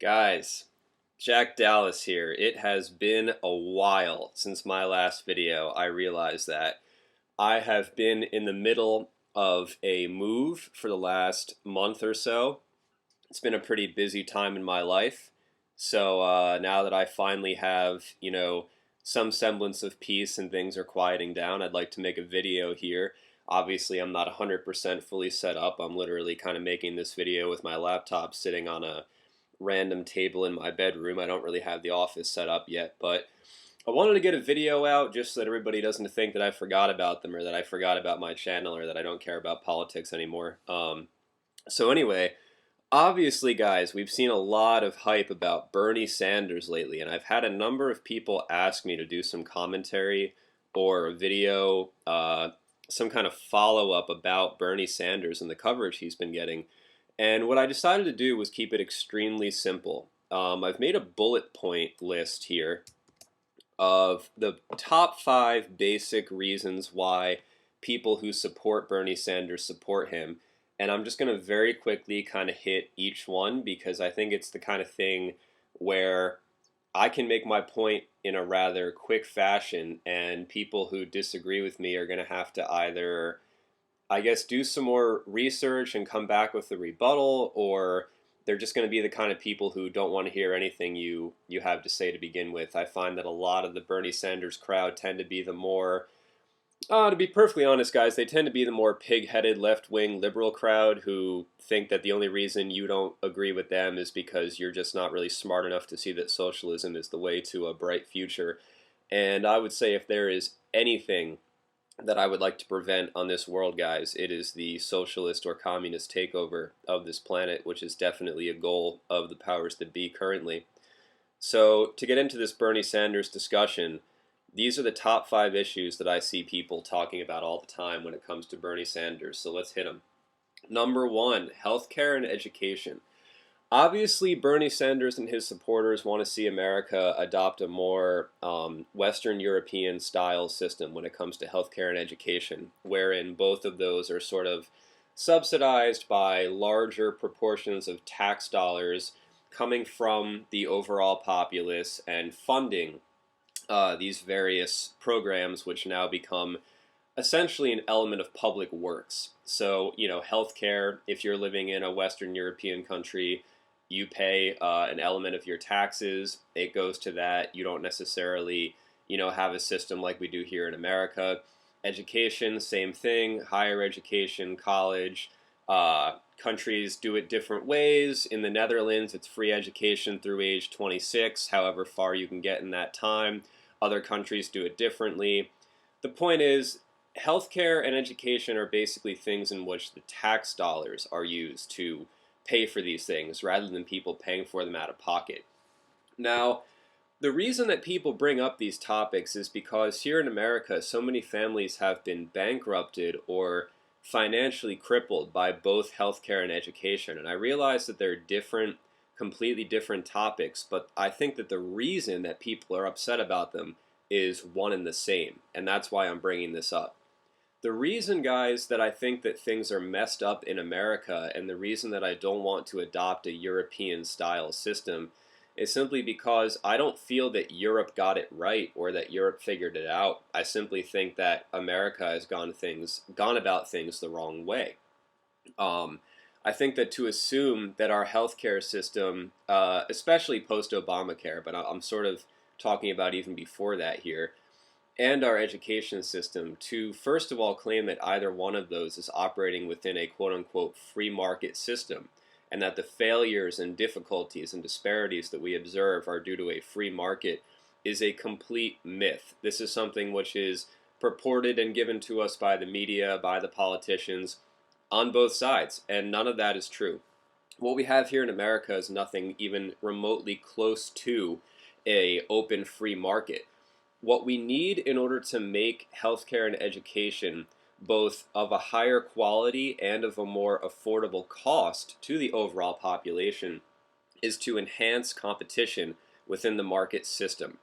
Guys, Jack Dallas here. It has been a while since my last video. I realized that I have been in the middle of a move for the last month or so. It's been a pretty busy time in my life. So now that I finally have, some semblance of peace and things are quieting down, I'd like to make a video here. Obviously, I'm not 100% fully set up. I'm literally kind of making this video with my laptop sitting on a random table in my bedroom. I don't really have the office set up yet, but I wanted to get a video out just so that everybody doesn't think that I forgot about them or that I forgot about my channel or that I don't care about politics anymore. So anyway, obviously, guys, we've seen a lot of hype about Bernie Sanders lately, and I've had a number of people ask me to do some commentary or a video, some kind of follow-up about Bernie Sanders and the coverage he's been getting. And what I decided to do was keep it extremely simple. I've made a bullet point list here of the top 5 basic reasons why people who support Bernie Sanders support him. And I'm just going to very quickly kind of hit each one because I think it's the kind of thing where I can make my point in a rather quick fashion, and people who disagree with me are going to have to either, I guess, do some more research and come back with a rebuttal, or they're just going to be the kind of people who don't want to hear anything you have to say to begin with. I find that a lot of the Bernie Sanders crowd tend to be the more, to be perfectly honest, guys, they tend to be the more pig-headed left-wing liberal crowd who think that the only reason you don't agree with them is because you're just not really smart enough to see that socialism is the way to a bright future. And I would say if there is anything that I would like to prevent on this world, guys, it is the socialist or communist takeover of this planet, which is definitely a goal of the powers that be currently. So to get into this Bernie Sanders discussion, these are the top 5 issues that I see people talking about all the time when it comes to Bernie Sanders. So let's hit them. Number 1, healthcare and education. Obviously, Bernie Sanders and his supporters want to see America adopt a more Western European style system when it comes to healthcare and education, wherein both of those are sort of subsidized by larger proportions of tax dollars coming from the overall populace and funding these various programs, which now become essentially an element of public works. So, healthcare, if you're living in a Western European country, you pay an element of your taxes. It goes to that. You don't necessarily, have a system like we do here in America. Education, same thing. Higher education, college. Countries do it different ways. In the Netherlands, it's free education through age 26, however far you can get in that time. Other countries do it differently. The point is, healthcare and education are basically things in which the tax dollars are used to pay for these things rather than people paying for them out of pocket. Now, the reason that people bring up these topics is because here in America, so many families have been bankrupted or financially crippled by both healthcare and education. And I realize that they're different, completely different topics, but I think that the reason that people are upset about them is one and the same, and that's why I'm bringing this up. The reason, guys, that I think that things are messed up in America and the reason that I don't want to adopt a European-style system is simply because I don't feel that Europe got it right or that Europe figured it out. I simply think that America has gone about things the wrong way. I think that to assume that our healthcare system, especially post-Obamacare, but I'm sort of talking about even before that here, and our education system, to first of all claim that either one of those is operating within a quote-unquote free market system, and that the failures and difficulties and disparities that we observe are due to a free market, is a complete myth. This is something which is purported and given to us by the media, by the politicians, on both sides, and none of that is true. What we have here in America is nothing even remotely close to an open free market. What we need in order to make healthcare and education both of a higher quality and of a more affordable cost to the overall population is to enhance competition within the market system.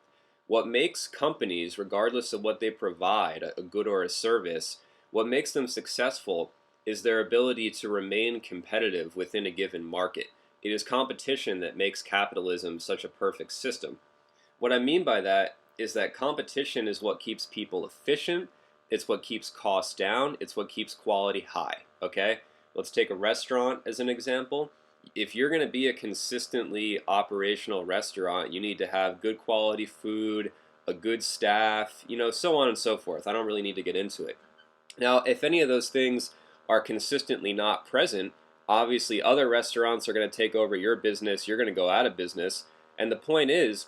What makes companies, regardless of what they provide, a good or a service, what makes them successful is their ability to remain competitive within a given market. It is competition that makes capitalism such a perfect system. What I mean by that is that competition is what keeps people efficient, it's what keeps costs down, it's what keeps quality high, okay? Let's take a restaurant as an example. If you're going to be a consistently operational restaurant, you need to have good quality food, a good staff, so on and so forth. I don't really need to get into it. Now, if any of those things are consistently not present, obviously other restaurants are going to take over your business, you're going to go out of business. And the point is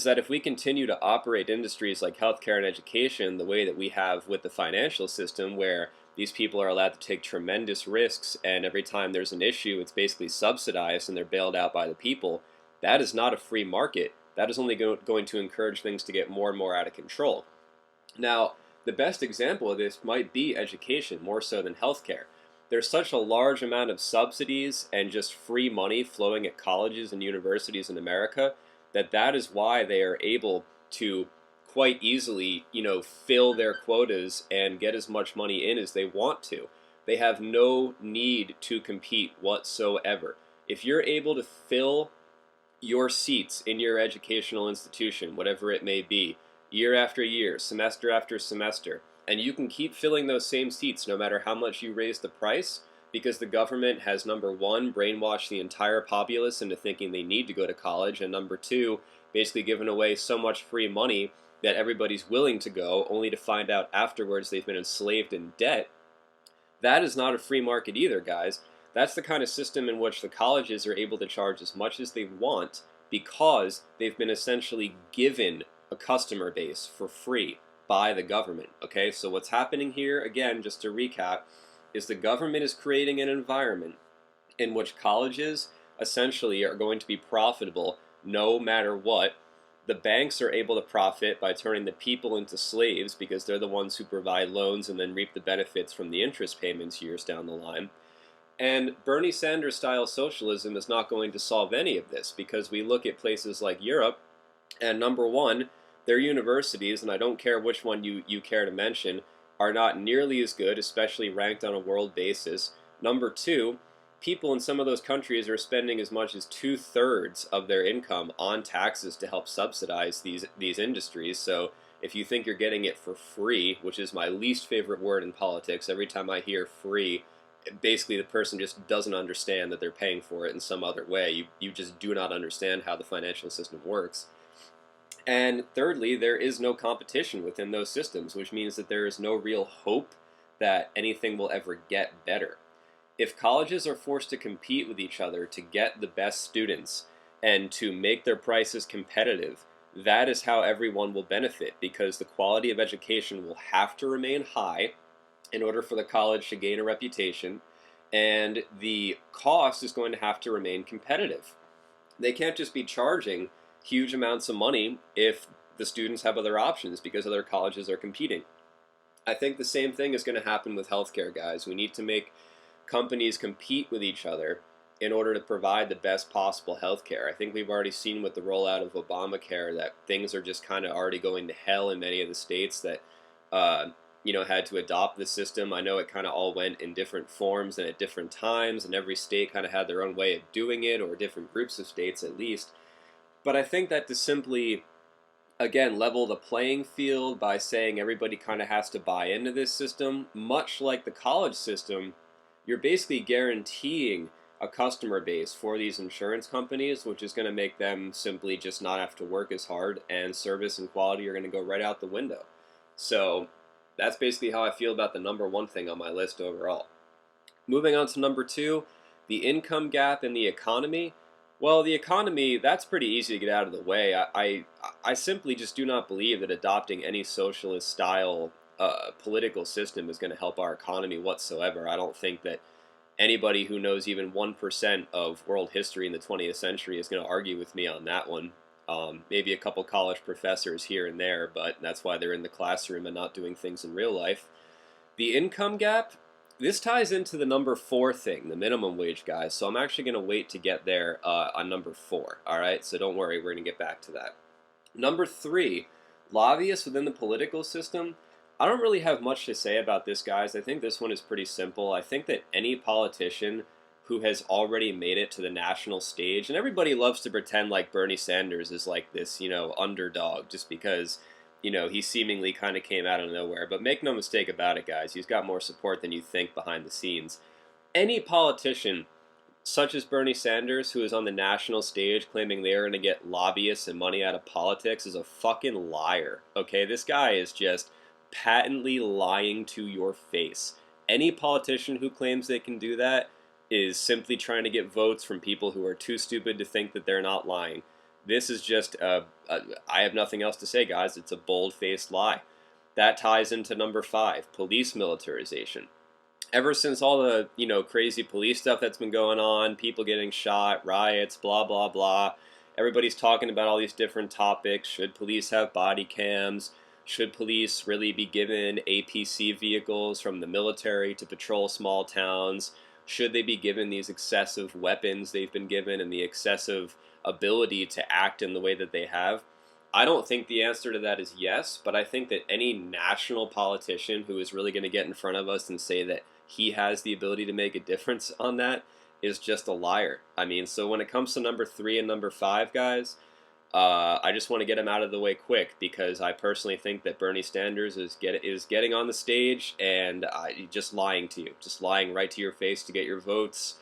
that if we continue to operate industries like healthcare and education the way that we have with the financial system, where these people are allowed to take tremendous risks, and every time there's an issue, it's basically subsidized and they're bailed out by the people, that is not a free market. That is only going to encourage things to get more and more out of control. Now, the best example of this might be education, more so than healthcare. There's such a large amount of subsidies and just free money flowing at colleges and universities in America that is why they are able to quite easily, fill their quotas and get as much money in as they want to. They have no need to compete whatsoever. If you're able to fill your seats in your educational institution, whatever it may be, year after year, semester after semester, and you can keep filling those same seats no matter how much you raise the price, because the government has, number one, brainwashed the entire populace into thinking they need to go to college, and number two, basically given away so much free money that everybody's willing to go, only to find out afterwards they've been enslaved in debt. That is not a free market either, guys. That's the kind of system in which the colleges are able to charge as much as they want because they've been essentially given a customer base for free by the government. Okay, so what's happening here, again, just to recap, is the government is creating an environment in which colleges essentially are going to be profitable no matter what. The banks are able to profit by turning the people into slaves because they're the ones who provide loans and then reap the benefits from the interest payments years down the line. And Bernie Sanders style socialism is not going to solve any of this, because we look at places like Europe, and number one, their universities, and I don't care which one you care to mention, are not nearly as good, especially ranked on a world basis. Number two, people in some of those countries are spending as much as 2/3 of their income on taxes to help subsidize these industries. So if you think you're getting it for free, which is my least favorite word in politics, every time I hear free, basically the person just doesn't understand that they're paying for it in some other way. You just do not understand how the financial system works. And thirdly, there is no competition within those systems, which means that there is no real hope that anything will ever get better. If colleges are forced to compete with each other to get the best students and to make their prices competitive, that is how everyone will benefit, because the quality of education will have to remain high in order for the college to gain a reputation, and the cost is going to have to remain competitive. They can't just be charging huge amounts of money if the students have other options because other colleges are competing. I think the same thing is going to happen with healthcare, guys. We need to make companies compete with each other in order to provide the best possible healthcare. I think we've already seen with the rollout of Obamacare that things are just kind of already going to hell in many of the states that had to adopt the system. I know it kind of all went in different forms and at different times, and every state kind of had their own way of doing it, or different groups of states at least. But I think that to simply, again, level the playing field by saying everybody kind of has to buy into this system, much like the college system, you're basically guaranteeing a customer base for these insurance companies, which is going to make them simply just not have to work as hard, and service and quality are going to go right out the window. So that's basically how I feel about the number one thing on my list overall. Moving on to number two, the income gap in the economy. Well, the economy, that's pretty easy to get out of the way. I simply just do not believe that adopting any socialist style political system is going to help our economy whatsoever. I don't think that anybody who knows even 1% of world history in the 20th century is going to argue with me on that one. Maybe a couple college professors here and there, but that's why they're in the classroom and not doing things in real life. The income gap, this ties into the number 4 thing, the minimum wage, guys. So I'm actually going to wait to get there on number 4. All right, so don't worry, we're going to get back to that. Number 3, lobbyists within the political system. I don't really have much to say about this, guys. I think this one is pretty simple. I think that any politician who has already made it to the national stage. And everybody loves to pretend like Bernie Sanders is like this, underdog just because, he seemingly kind of came out of nowhere. But make no mistake about it, guys. He's got more support than you think behind the scenes. Any politician such as Bernie Sanders, who is on the national stage claiming they're going to get lobbyists and money out of politics, is a fucking liar. Okay, this guy is just patently lying to your face. Any politician who claims they can do that is simply trying to get votes from people who are too stupid to think that they're not lying. This is just I have nothing else to say, guys. It's a bold-faced lie. That ties into number 5, police militarization. Ever since all the, crazy police stuff that's been going on, people getting shot, riots, blah, blah, blah, everybody's talking about all these different topics. Should police have body cams? Should police really be given APC vehicles from the military to patrol small towns? Should they be given these excessive weapons they've been given and the excessive ability to act in the way that they have? I don't think the answer to that is yes, but I think that any national politician who is really going to get in front of us and say that he has the ability to make a difference on that is just a liar. I mean, so when it comes to number 3 and number 5, guys, I just want to get them out of the way quick because I personally think that Bernie Sanders is getting on the stage and just lying to you, just lying right to your face to get your votes.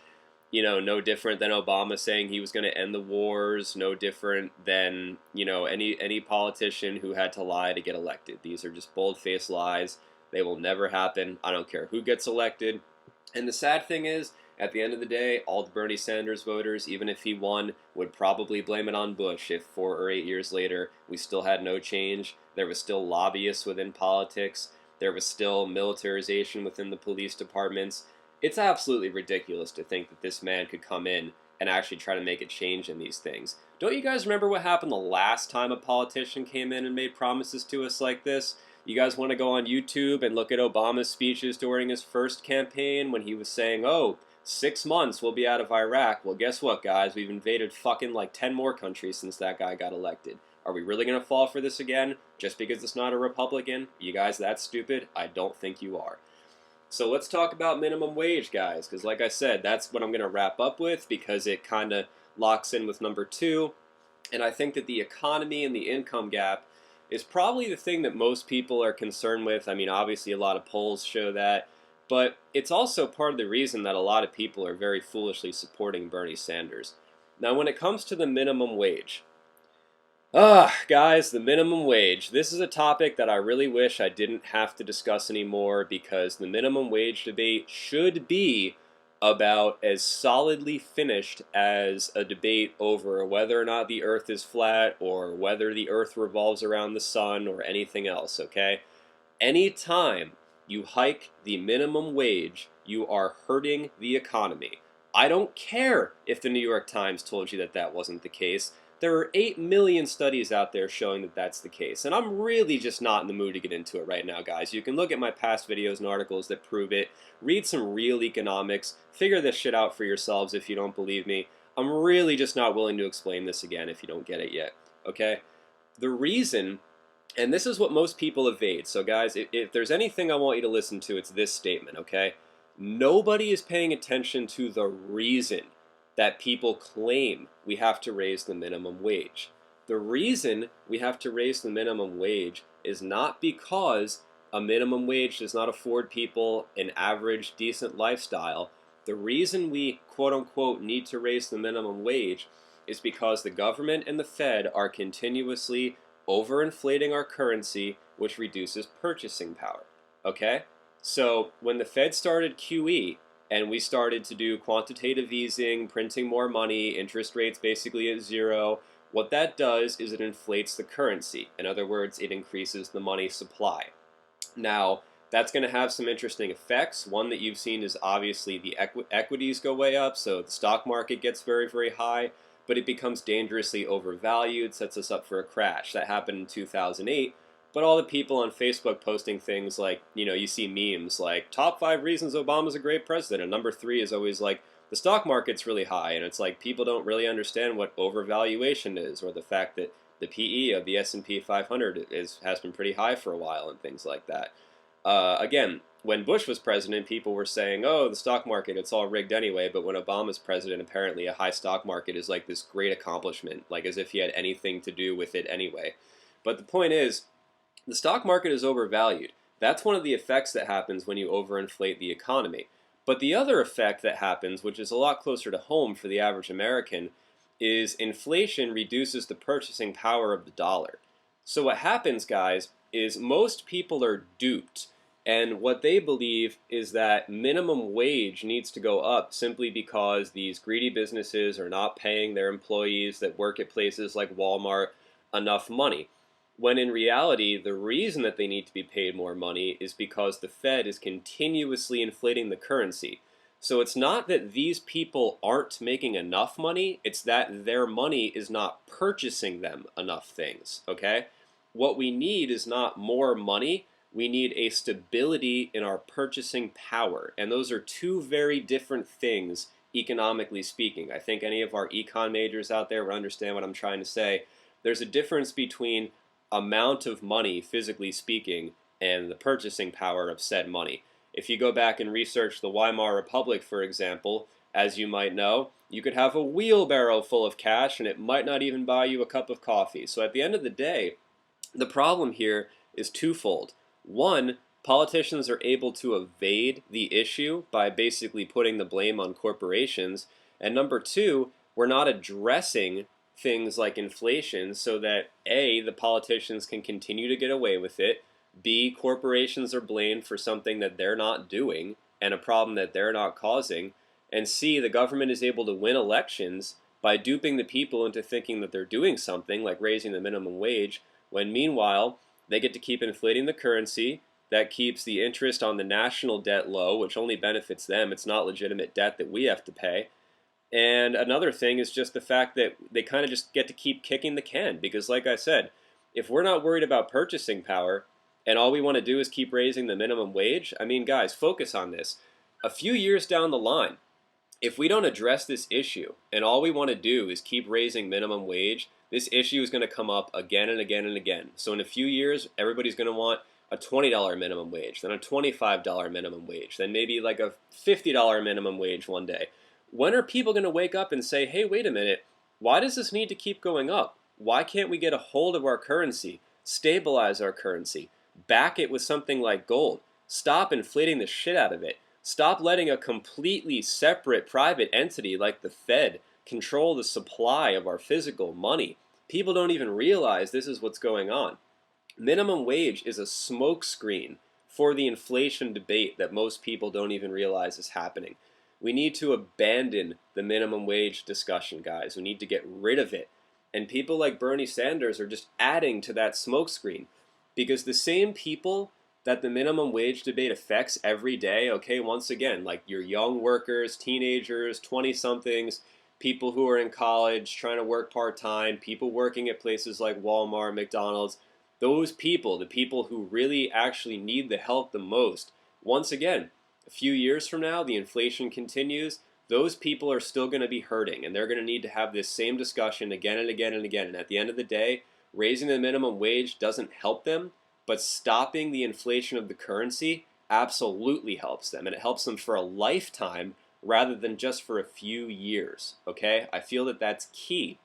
No different than Obama saying he was going to end the wars, no different than, any politician who had to lie to get elected. These are just bold-faced lies. They will never happen. I don't care who gets elected. And the sad thing is, at the end of the day, all the Bernie Sanders voters, even if he won, would probably blame it on Bush if 4 or 8 years later we still had no change. There was still lobbyists within politics. There was still militarization within the police departments. It's absolutely ridiculous to think that this man could come in and actually try to make a change in these things. Don't you guys remember what happened the last time a politician came in and made promises to us like this? You guys want to go on YouTube and look at Obama's speeches during his first campaign when he was saying, 6 months we'll be out of Iraq. Well, guess what, guys? We've invaded fucking like 10 more countries since that guy got elected. Are we really going to fall for this again just because it's not a Republican? You guys that stupid? I don't think you are. So let's talk about minimum wage, guys, because like I said, that's what I'm going to wrap up with because it kind of locks in with number 2. And I think that the economy and the income gap is probably the thing that most people are concerned with. I mean, obviously a lot of polls show that, but it's also part of the reason that a lot of people are very foolishly supporting Bernie Sanders. Now, when it comes to the minimum wage, guys, the minimum wage. This is a topic that I really wish I didn't have to discuss anymore because the minimum wage debate should be about as solidly finished as a debate over whether or not the earth is flat or whether the earth revolves around the sun or anything else, okay? Anytime you hike the minimum wage, you are hurting the economy. I don't care if the New York Times told you that that wasn't the case. There are 8 million studies out there showing that that's the case. And I'm really just not in the mood to get into it right now, guys. You can look at my past videos and articles that prove it. Read some real economics. Figure this shit out for yourselves if you don't believe me. I'm really just not willing to explain this again if you don't get it yet, okay? The reason, and this is what most people evade. So guys, if there's anything I want you to listen to, it's this statement, okay? Nobody is paying attention to the reason that people claim we have to raise the minimum wage. The reason we have to raise the minimum wage is not because a minimum wage does not afford people an average, decent lifestyle. The reason we, quote-unquote, need to raise the minimum wage is because the government and the Fed are continuously overinflating our currency, which reduces purchasing power, okay? So when the Fed started QE, and we started to do quantitative easing, printing more money, interest rates basically at 0. What that does is it inflates the currency. In other words, it increases the money supply. Now, that's going to have some interesting effects. One that you've seen is obviously the equities go way up, so the stock market gets very, very high, but it becomes dangerously overvalued, sets us up for a crash. That happened in 2008. But all the people on Facebook posting things like, you see memes like, top 5 reasons Obama's a great president. And number 3 is always like, the stock market's really high. And it's like, people don't really understand what overvaluation is, or the fact that the PE of the S&P 500 has been pretty high for a while and things like that. Again, when Bush was president, people were saying, oh, the stock market, it's all rigged anyway. But when Obama's president, apparently a high stock market is like this great accomplishment, like as if he had anything to do with it anyway. But the point is, the stock market is overvalued. That's one of the effects that happens when you overinflate the economy. But the other effect that happens, which is a lot closer to home for the average American, is inflation reduces the purchasing power of the dollar. So what happens, guys, is most people are duped. And what they believe is that minimum wage needs to go up simply because these greedy businesses are not paying their employees that work at places like Walmart enough money. When in reality, the reason that they need to be paid more money is because the Fed is continuously inflating the currency. So it's not that these people aren't making enough money, it's that their money is not purchasing them enough things, okay? What we need is not more money, we need a stability in our purchasing power. And those are two very different things, economically speaking. I think any of our econ majors out there will understand what I'm trying to say. There's a difference between amount of money, physically speaking, and the purchasing power of said money. If you go back and research the Weimar Republic, for example, as you might know, you could have a wheelbarrow full of cash and it might not even buy you a cup of coffee. So at the end of the day, the problem here is twofold. One, politicians are able to evade the issue by basically putting the blame on corporations. And number two, we're not addressing things like inflation so that A, the politicians can continue to get away with it, B, corporations are blamed for something that they're not doing and a problem that they're not causing, and C, the government is able to win elections by duping the people into thinking that they're doing something like raising the minimum wage, when meanwhile they get to keep inflating the currency. That keeps the interest on the national debt low, which only benefits them. It's not legitimate debt that we have to pay. And another thing is just the fact that they kind of just get to keep kicking the can. Because like I said, if we're not worried about purchasing power and all we want to do is keep raising the minimum wage, I mean, guys, focus on this. A few years down the line, if we don't address this issue and all we want to do is keep raising minimum wage, this issue is going to come up again and again and again. So in a few years, everybody's going to want a $20 minimum wage, then a $25 minimum wage, then maybe like a $50 minimum wage one day. When are people going to wake up and say, hey, wait a minute, why does this need to keep going up? Why can't we get a hold of our currency, stabilize our currency, back it with something like gold, stop inflating the shit out of it, stop letting a completely separate private entity like the Fed control the supply of our physical money? People don't even realize this is what's going on. Minimum wage is a smokescreen for the inflation debate that most people don't even realize is happening. We need to abandon the minimum wage discussion, guys. We need to get rid of it. And people like Bernie Sanders are just adding to that smokescreen, because the same people that the minimum wage debate affects every day, okay, once again, like your young workers, teenagers, 20-somethings, people who are in college trying to work part-time, people working at places like Walmart, McDonald's, those people, the people who really actually need the help the most, once again, a few years from now, the inflation continues, those people are still going to be hurting, and they're going to need to have this same discussion again and again and again. And at the end of the day, raising the minimum wage doesn't help them, but stopping the inflation of the currency absolutely helps them, and it helps them for a lifetime rather than just for a few years, okay? I feel that that's key.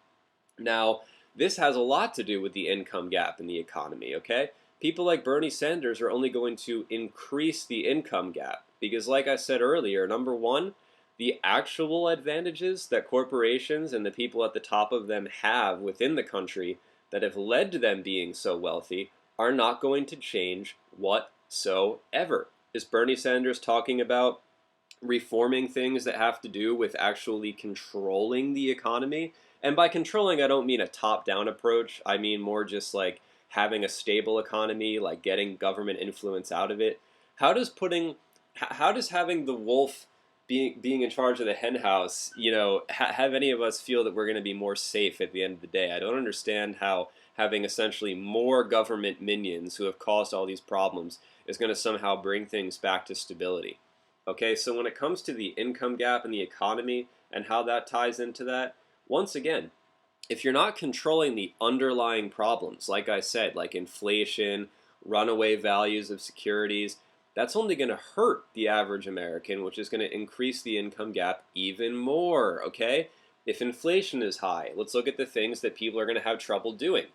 Now, this has a lot to do with the income gap in the economy, okay? People like Bernie Sanders are only going to increase the income gap because, like I said earlier, number one, the actual advantages that corporations and the people at the top of them have within the country that have led to them being so wealthy are not going to change whatsoever. Is Bernie Sanders talking about reforming things that have to do with actually controlling the economy? And by controlling, I don't mean a top-down approach. I mean more just like having a stable economy, like getting government influence out of it. How does having the wolf being in charge of the hen house, have any of us feel that we're going to be more safe at the end of the day? I don't understand how having essentially more government minions who have caused all these problems is going to somehow bring things back to stability. Okay, so when it comes to the income gap in the economy and how that ties into that, once again, if you're not controlling the underlying problems, like I said, like inflation, runaway values of securities, that's only going to hurt the average American, which is going to increase the income gap even more, okay? If inflation is high, let's look at the things that people are going to have trouble doing.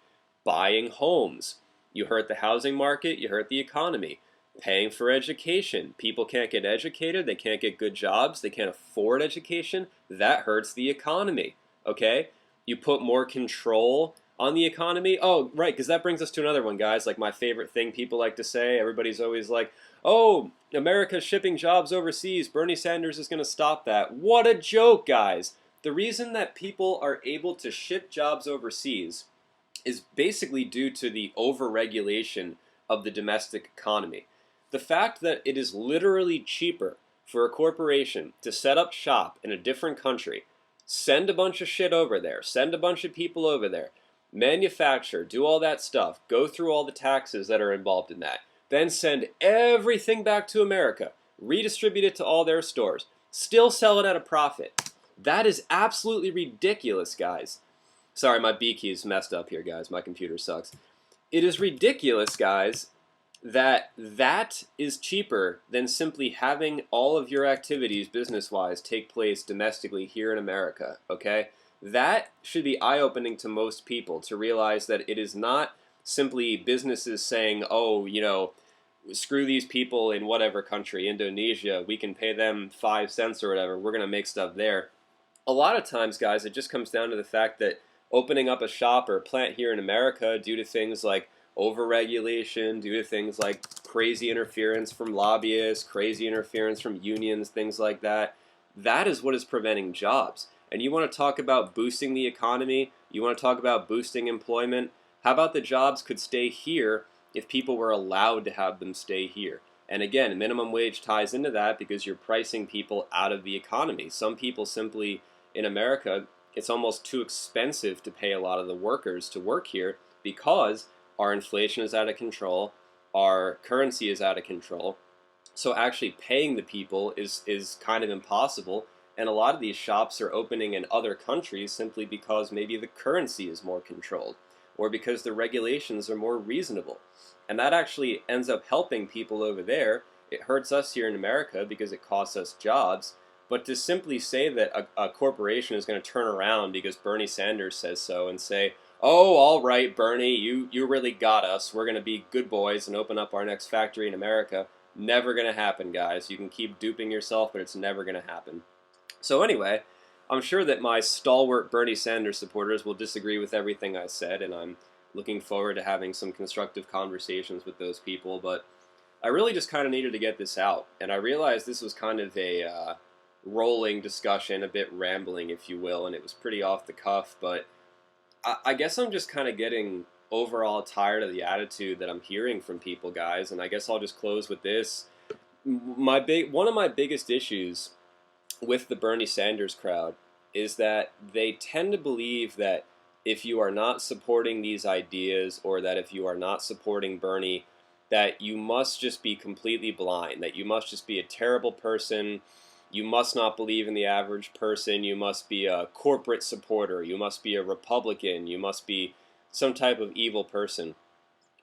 Buying homes. You hurt the housing market, you hurt the economy. Paying for education. People can't get educated, they can't get good jobs, they can't afford education. That hurts the economy, okay? You put more control on the economy. Oh, right, because that brings us to another one, guys. Like my favorite thing people like to say, everybody's always like, oh, America's shipping jobs overseas. Bernie Sanders is going to stop that. What a joke, guys. The reason that people are able to ship jobs overseas is basically due to the overregulation of the domestic economy. The fact that it is literally cheaper for a corporation to set up shop in a different country, send a bunch of shit over there, send a bunch of people over there, manufacture, do all that stuff, go through all the taxes that are involved in that, then send everything back to America, redistribute it to all their stores, still sell it at a profit. That is absolutely ridiculous, guys. Sorry, my B key's messed up here, guys. My computer sucks. It is ridiculous, guys, that is cheaper than simply having all of your activities business-wise take place domestically here in America, okay? That should be eye-opening to most people to realize that it is not simply businesses saying, oh, you know, screw these people in whatever country, Indonesia, we can pay them 5 cents or whatever, we're going to make stuff there. A lot of times, guys, it just comes down to the fact that opening up a shop or a plant here in America due to things like overregulation, due to things like crazy interference from lobbyists, crazy interference from unions, things like that, that is what is preventing jobs. And you want to talk about boosting the economy, you want to talk about boosting employment, how about the jobs could stay here if people were allowed to have them stay here? And again, minimum wage ties into that because you're pricing people out of the economy. Some people simply, in America, it's almost too expensive to pay a lot of the workers to work here because our inflation is out of control, our currency is out of control. So actually paying the people is kind of impossible. And a lot of these shops are opening in other countries simply because maybe the currency is more controlled or because the regulations are more reasonable. And that actually ends up helping people over there. It hurts us here in America because it costs us jobs. But to simply say that a corporation is going to turn around because Bernie Sanders says so and say, oh, all right, Bernie, you really got us. We're going to be good boys and open up our next factory in America. Never going to happen, guys. You can keep duping yourself, but it's never going to happen. So anyway, I'm sure that my stalwart Bernie Sanders supporters will disagree with everything I said, and I'm looking forward to having some constructive conversations with those people. But I really just kind of needed to get this out, and I realized this was kind of a rolling discussion, a bit rambling, if you will, and it was pretty off the cuff, but I guess I'm just kind of getting overall tired of the attitude that I'm hearing from people, guys, and I guess I'll just close with this. One of my biggest issues with the Bernie Sanders crowd is that they tend to believe that if you are not supporting these ideas or that if you are not supporting Bernie, that you must just be completely blind, that you must just be a terrible person, you must not believe in the average person, you must be a corporate supporter, you must be a Republican, you must be some type of evil person.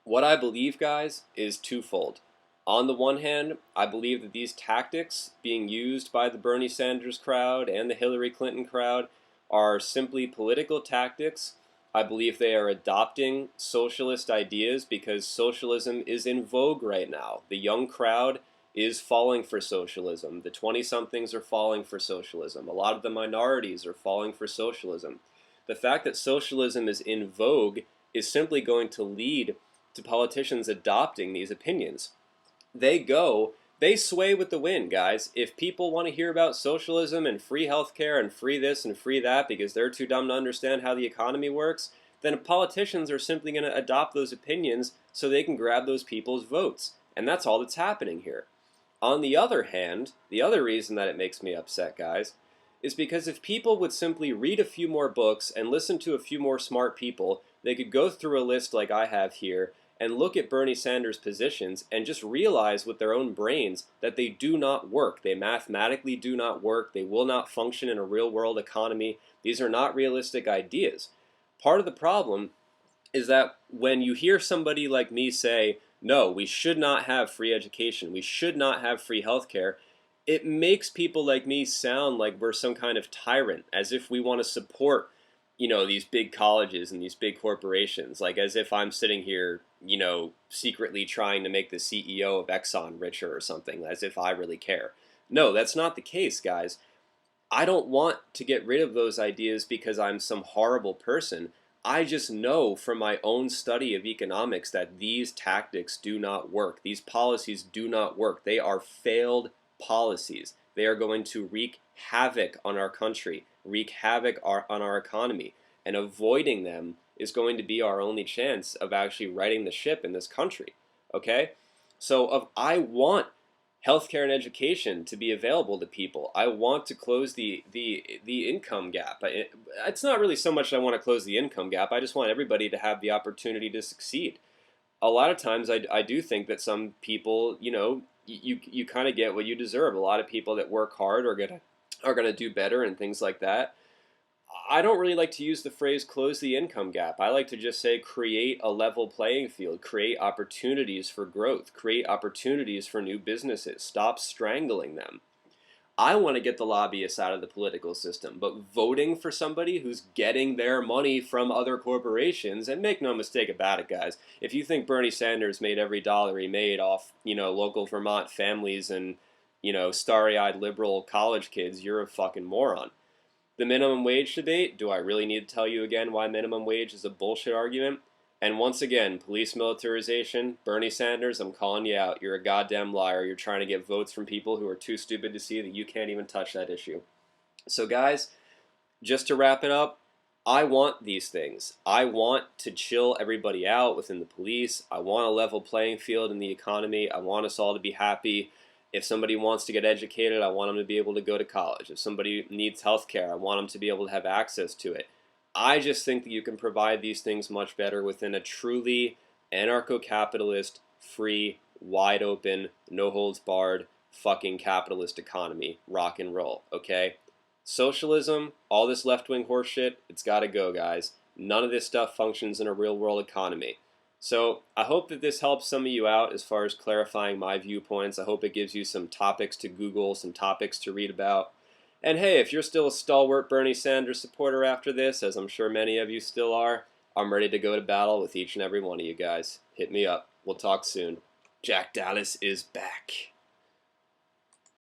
What I believe, guys, is twofold. On the one hand, I believe that these tactics being used by the Bernie Sanders crowd and the Hillary Clinton crowd are simply political tactics. I believe they are adopting socialist ideas because socialism is in vogue right now. The young crowd is falling for socialism. The 20-somethings are falling for socialism. A lot of the minorities are falling for socialism. The fact that socialism is in vogue is simply going to lead to politicians adopting these opinions. They sway with the wind, guys. If people want to hear about socialism and free healthcare and free this and free that because they're too dumb to understand how the economy works, then politicians are simply going to adopt those opinions so they can grab those people's votes. And that's all that's happening here. On the other hand, the other reason that it makes me upset, guys, is because if people would simply read a few more books and listen to a few more smart people, they could go through a list like I have here and look at Bernie Sanders' positions and just realize with their own brains that they do not work. They mathematically do not work. They will not function in a real-world economy. These are not realistic ideas. Part of the problem is that when you hear somebody like me say, No, we should not have free education. We should not have free healthcare. It makes people like me sound like we're some kind of tyrant, as if we want to support, these big colleges and these big corporations, like as if I'm sitting here, secretly trying to make the CEO of Exxon richer or something, as if I really care. No, that's not the case, guys. I don't want to get rid of those ideas because I'm some horrible person. I just know from my own study of economics that these tactics do not work. These policies do not work. They are failed policies. They are going to wreak havoc on our country, wreak havoc on our economy, and avoiding them is going to be our only chance of actually righting the ship in this country. Okay? So I want healthcare and education to be available to people. I want to close the income gap. It's not really so much I want to close the income gap. I just want everybody to have the opportunity to succeed. A lot of times I do think that some people, you kind of get what you deserve. A lot of people that work hard are gonna do better and things like that. I don't really like to use the phrase close the income gap. I like to just say create a level playing field, create opportunities for growth, create opportunities for new businesses, stop strangling them. I want to get the lobbyists out of the political system, but voting for somebody who's getting their money from other corporations, and make no mistake about it, guys, if you think Bernie Sanders made every dollar he made off, local Vermont families and, starry-eyed liberal college kids, you're a fucking moron. The minimum wage debate, do I really need to tell you again why minimum wage is a bullshit argument? And once again, police militarization, Bernie Sanders, I'm calling you out. You're a goddamn liar. You're trying to get votes from people who are too stupid to see that you can't even touch that issue. So guys, just to wrap it up, I want these things. I want to chill everybody out within the police. I want a level playing field in the economy. I want us all to be happy. If somebody wants to get educated, I want them to be able to go to college. If somebody needs health care, I want them to be able to have access to it. I just think that you can provide these things much better within a truly anarcho-capitalist, free, wide open, no holds barred, fucking capitalist economy. Rock and roll, okay? Socialism, all this left-wing horseshit, it's gotta go, guys. None of this stuff functions in a real-world economy. So I hope that this helps some of you out as far as clarifying my viewpoints. I hope it gives you some topics to Google, some topics to read about. And hey, if you're still a stalwart Bernie Sanders supporter after this, as I'm sure many of you still are, I'm ready to go to battle with each and every one of you guys. Hit me up. We'll talk soon. Jack Dallas is back.